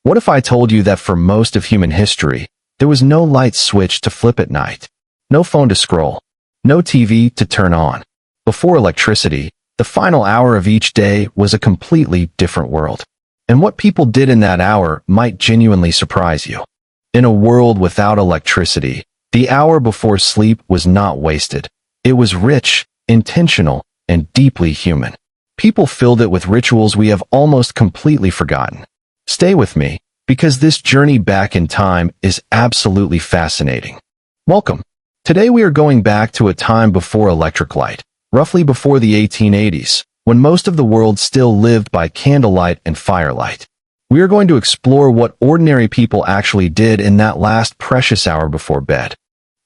What if I told you that for most of human history, there was no light switch to flip at night, no phone to scroll, no TV to turn on? Before electricity, the final hour of each day was a completely different world. And what people did in that hour might genuinely surprise you. In a world without electricity, the hour before sleep was not wasted. It was rich, intentional, and deeply human. People filled it with rituals we have almost completely forgotten. Stay with me, because this journey back in time is absolutely fascinating. Welcome. Today we are going back to a time before electric light, roughly before the 1880s, when most of the world still lived by candlelight and firelight. We are going to explore what ordinary people actually did in that last precious hour before bed.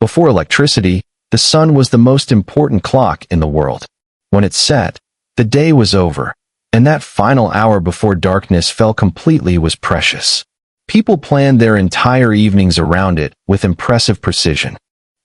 Before electricity, the sun was the most important clock in the world. When it set, the day was over, and that final hour before darkness fell completely was precious. People planned their entire evenings around it with impressive precision.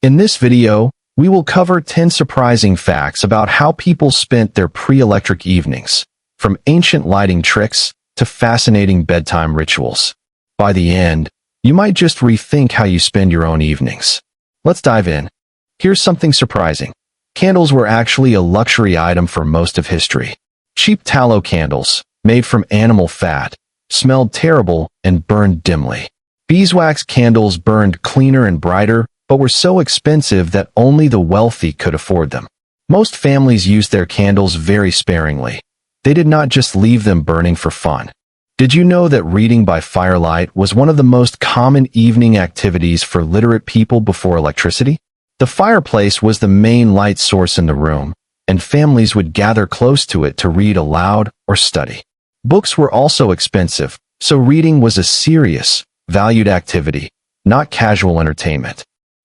In this video, we will cover 10 surprising facts about how people spent their pre-electric evenings, from ancient lighting tricks to fascinating bedtime rituals. By the end, you might just rethink how you spend your own evenings. Let's dive in. Here's something surprising. Candles were actually a luxury item for most of history. Cheap tallow candles, made from animal fat, smelled terrible and burned dimly. Beeswax candles burned cleaner and brighter, but were so expensive that only the wealthy could afford them. Most families used their candles very sparingly. They did not just leave them burning for fun. Did you know that reading by firelight was one of the most common evening activities for literate people before electricity? The fireplace was the main light source in the room, and families would gather close to it to read aloud or study. Books were also expensive, so reading was a serious, valued activity, not casual entertainment.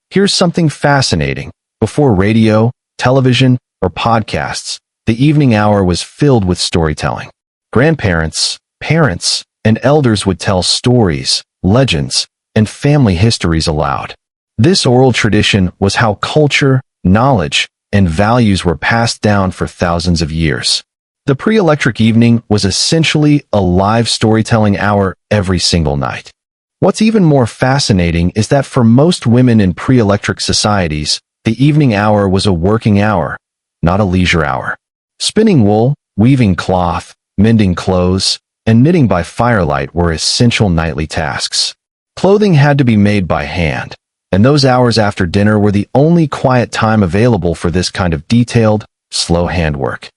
Here's something fascinating. Before radio, television, or podcasts, the evening hour was filled with storytelling. Grandparents, parents, and elders would tell stories, legends, and family histories aloud. This oral tradition was how culture, knowledge, and values were passed down for thousands of years. The pre-electric evening was essentially a live storytelling hour every single night. What's even more fascinating is that for most women in pre-electric societies, the evening hour was a working hour, not a leisure hour. Spinning wool, weaving cloth, mending clothes, and knitting by firelight were essential nightly tasks. Clothing had to be made by hand, and those hours after dinner were the only quiet time available for this kind of detailed, slow handwork.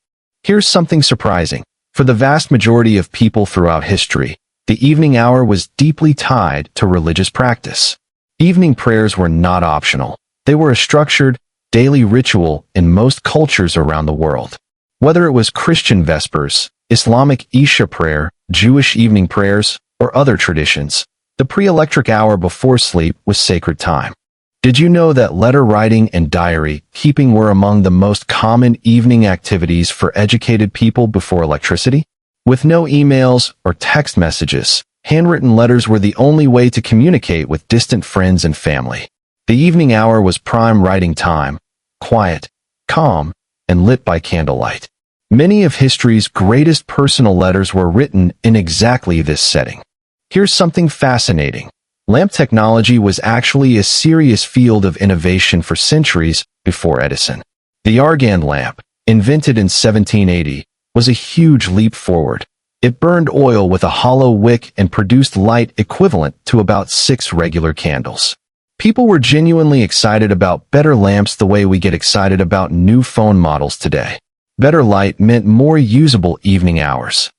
Here's something surprising. For the vast majority of people throughout history, the evening hour was deeply tied to religious practice. Evening prayers were not optional. They were a structured, daily ritual in most cultures around the world. Whether it was Christian Vespers, Islamic Isha prayer, Jewish evening prayers, or other traditions, the pre-electric hour before sleep was sacred time. Did you know that letter writing and diary keeping were among the most common evening activities for educated people before electricity? With no emails or text messages, handwritten letters were the only way to communicate with distant friends and family. The evening hour was prime writing time, quiet, calm, and lit by candlelight. Many of history's greatest personal letters were written in exactly this setting. Here's something fascinating. Lamp technology was actually a serious field of innovation for centuries before Edison. The argand lamp, invented in 1780, was a huge leap forward. It burned oil with a hollow wick and produced light equivalent to about 6 regular candles. People were genuinely excited about better lamps the way we get excited about new phone models today. Better light meant more usable evening hours.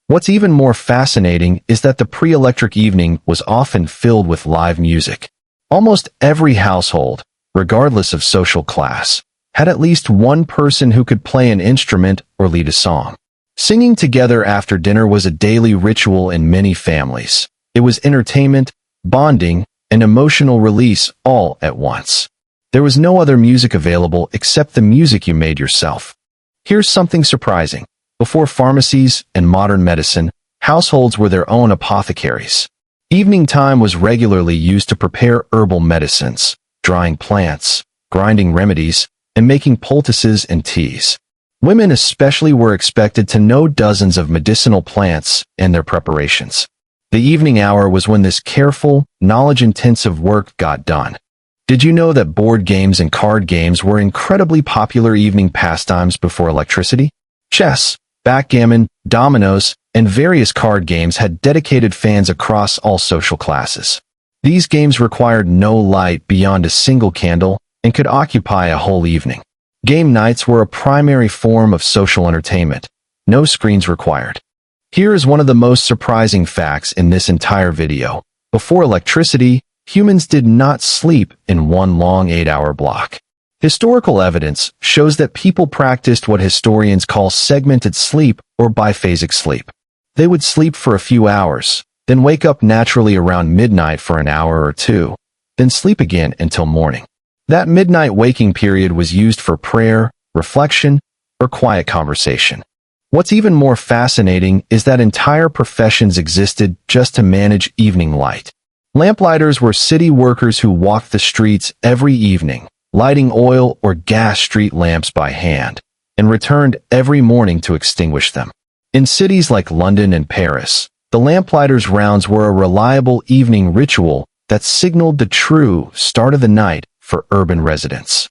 What's even more fascinating is that the pre-electric evening was often filled with live music. Almost every household, regardless of social class, had at least one person who could play an instrument or lead a song. Singing together after dinner was a daily ritual in many families. It was entertainment, bonding, and emotional release all at once. There was no other music available except the music you made yourself. Here's something surprising. Before pharmacies and modern medicine, households were their own apothecaries. Evening time was regularly used to prepare herbal medicines, drying plants, grinding remedies, and making poultices and teas. Women especially were expected to know dozens of medicinal plants and their preparations. The evening hour was when this careful, knowledge-intensive work got done. Did you know that board games and card games were incredibly popular evening pastimes before electricity? Chess, backgammon, dominoes, and various card games had dedicated fans across all social classes. These games required no light beyond a single candle and could occupy a whole evening. Game nights were a primary form of social entertainment. No screens required. Here is one of the most surprising facts in this entire video. Before electricity, humans did not sleep in one long 8-hour block. Historical evidence shows that people practiced what historians call segmented sleep or biphasic sleep. They would sleep for a few hours, then wake up naturally around midnight for an hour or two, then sleep again until morning. That midnight waking period was used for prayer, reflection, or quiet conversation. What's even more fascinating is that entire professions existed just to manage evening light. Lamplighters were city workers who walked the streets every evening, lighting oil or gas street lamps by hand, and returned every morning to extinguish them. In cities like London and Paris, the lamplighters' rounds were a reliable evening ritual that signaled the true start of the night for urban residents.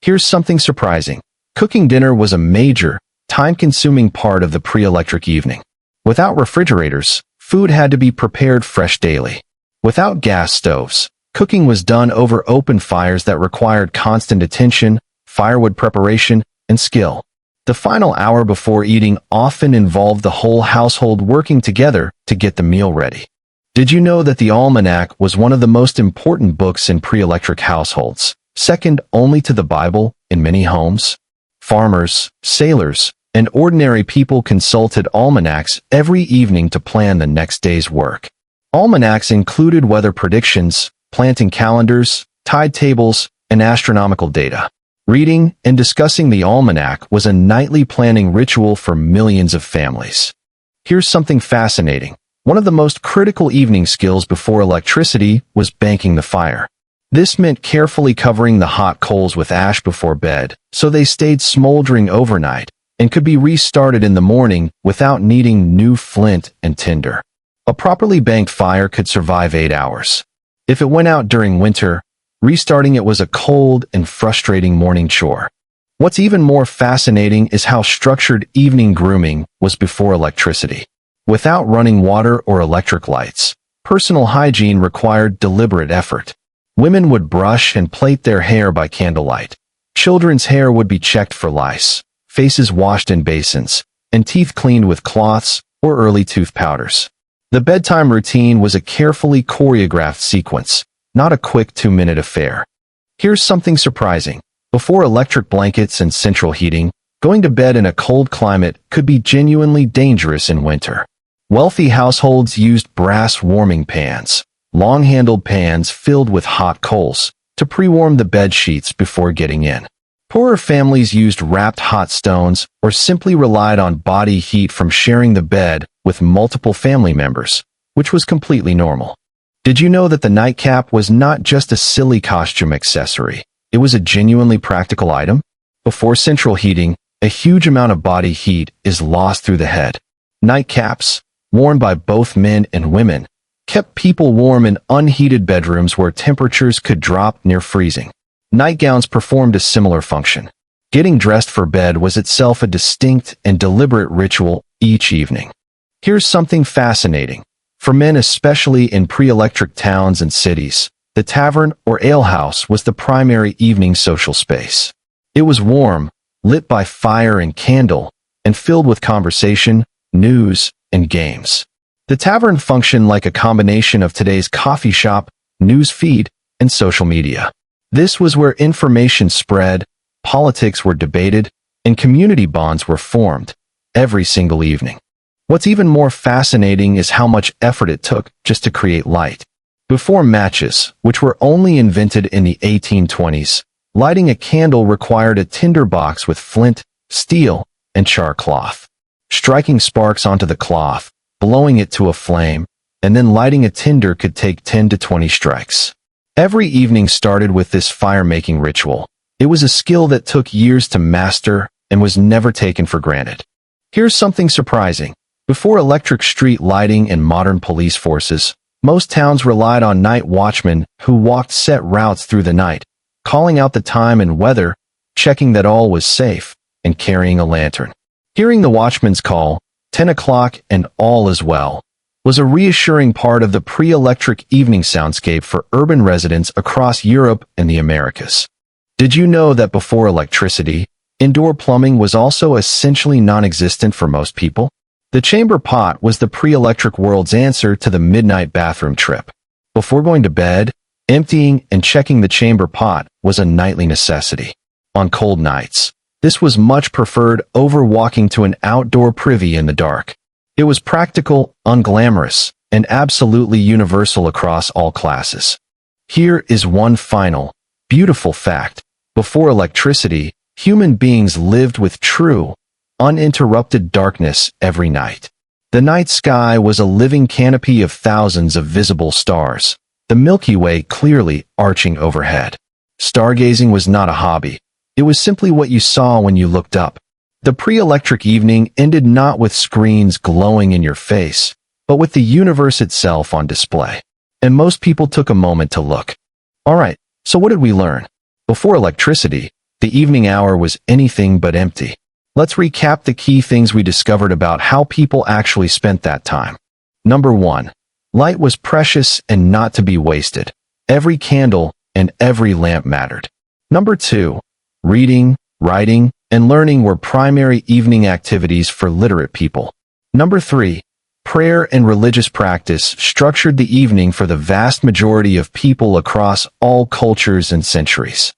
Here's something surprising. Cooking dinner was a major, time-consuming part of the pre-electric evening. Without refrigerators, food had to be prepared fresh daily. Without gas stoves, cooking was done over open fires that required constant attention, firewood preparation, and skill. The final hour before eating often involved the whole household working together to get the meal ready. Did you know that the almanac was one of the most important books in pre-electric households, second only to the Bible in many homes? Farmers, sailors, and ordinary people consulted almanacs every evening to plan the next day's work. Almanacs included weather predictions, planting calendars, tide tables, and astronomical data. Reading and discussing the almanac was a nightly planning ritual for millions of families. Here's something fascinating. One of the most critical evening skills before electricity was banking the fire. This meant carefully covering the hot coals with ash before bed, so they stayed smoldering overnight and could be restarted in the morning without needing new flint and tinder. A properly banked fire could survive 8 hours. If it went out during winter, restarting it was a cold and frustrating morning chore. What's even more fascinating is how structured evening grooming was before electricity. Without running water or electric lights, personal hygiene required deliberate effort. Women would brush and plait their hair by candlelight. Children's hair would be checked for lice, faces washed in basins, and teeth cleaned with cloths or early tooth powders. The bedtime routine was a carefully choreographed sequence, not a quick 2-minute affair. Here's something surprising. Before electric blankets and central heating, going to bed in a cold climate could be genuinely dangerous in winter. Wealthy households used brass warming pans, long-handled pans filled with hot coals, to pre-warm the bed sheets before getting in. Poorer families used wrapped hot stones or simply relied on body heat from sharing the bed with multiple family members, which was completely normal. Did you know that the nightcap was not just a silly costume accessory? It was a genuinely practical item? Before central heating, a huge amount of body heat is lost through the head. Nightcaps, worn by both men and women, kept people warm in unheated bedrooms where temperatures could drop near freezing. Nightgowns performed a similar function. Getting dressed for bed was itself a distinct and deliberate ritual each evening. Here's something fascinating. For men, especially in pre-electric towns and cities, the tavern or alehouse was the primary evening social space. It was warm, lit by fire and candle, and filled with conversation, news, and games. The tavern functioned like a combination of today's coffee shop, news feed, and social media. This was where information spread, politics were debated, and community bonds were formed every single evening. What's even more fascinating is how much effort it took just to create light. Before matches, which were only invented in the 1820s, lighting a candle required a tinder box with flint, steel, and char cloth. Striking sparks onto the cloth, blowing it to a flame, and then lighting a tinder could take 10 to 20 strikes. Every evening started with this fire-making ritual. It was a skill that took years to master and was never taken for granted. Here's something surprising. Before electric street lighting and modern police forces, most towns relied on night watchmen who walked set routes through the night, calling out the time and weather, checking that all was safe, and carrying a lantern. Hearing the watchman's call, 10 o'clock and all is well, was a reassuring part of the pre-electric evening soundscape for urban residents across Europe and the Americas. Did you know that before electricity, indoor plumbing was also essentially non-existent for most people? The chamber pot was the pre-electric world's answer to the midnight bathroom trip. Before going to bed, emptying and checking the chamber pot was a nightly necessity. On cold nights, this was much preferred over walking to an outdoor privy in the dark. It was practical, unglamorous, and absolutely universal across all classes. Here is one final, beautiful fact. Before electricity, human beings lived with true, uninterrupted darkness every night. The night sky was a living canopy of thousands of visible stars, the Milky Way clearly arching overhead. Stargazing was not a hobby. It was simply what you saw when you looked up. The pre-electric evening ended not with screens glowing in your face, but with the universe itself on display. And most people took a moment to look. Alright, so what did we learn? Before electricity, the evening hour was anything but empty. Let's recap the key things we discovered about how people actually spent that time. Number 1. Light was precious and not to be wasted. Every candle and every lamp mattered. Number 2. Reading, writing, and learning were primary evening activities for literate people. Number 3. Prayer and religious practice structured the evening for the vast majority of people across all cultures and centuries.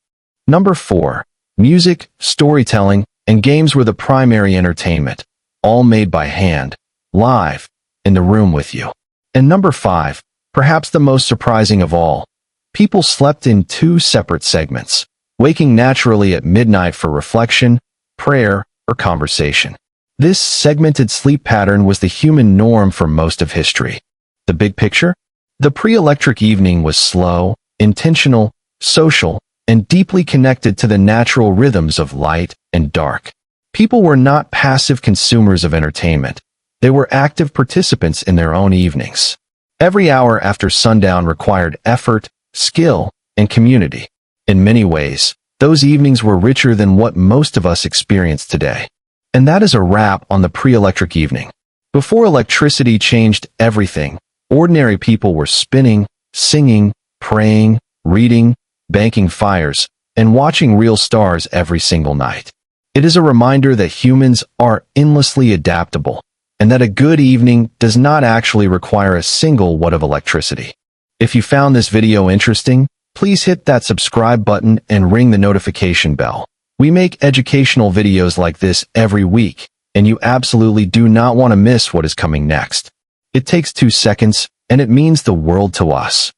Number 4. Music, storytelling, and games were the primary entertainment, all made by hand, live, in the room with you. And number 5, perhaps the most surprising of all, people slept in 2 separate segments, waking naturally at midnight for reflection, prayer, or conversation. This segmented sleep pattern was the human norm for most of history. The big picture? The pre-electric evening was slow, intentional, social, and deeply connected to the natural rhythms of light and dark. People were not passive consumers of entertainment. They were active participants in their own evenings. Every hour after sundown required effort, skill, and community. In many ways, those evenings were richer than what most of us experience today. And that is a wrap on the pre-electric evening. Before electricity changed everything, ordinary people were spinning, singing, praying, reading, banking fires, and watching real stars every single night. It is a reminder that humans are endlessly adaptable, and that a good evening does not actually require a single watt of electricity. If you found this video interesting, please hit that subscribe button and ring the notification bell. We make educational videos like this every week, and you absolutely do not want to miss what is coming next. It takes 2 seconds, and it means the world to us.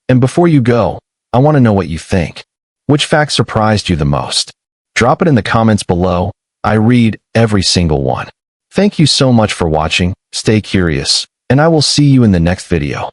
And before you go, I want to know what you think. Which fact surprised you the most? Drop it in the comments below. I read every single one. Thank you so much for watching, stay curious, and I will see you in the next video.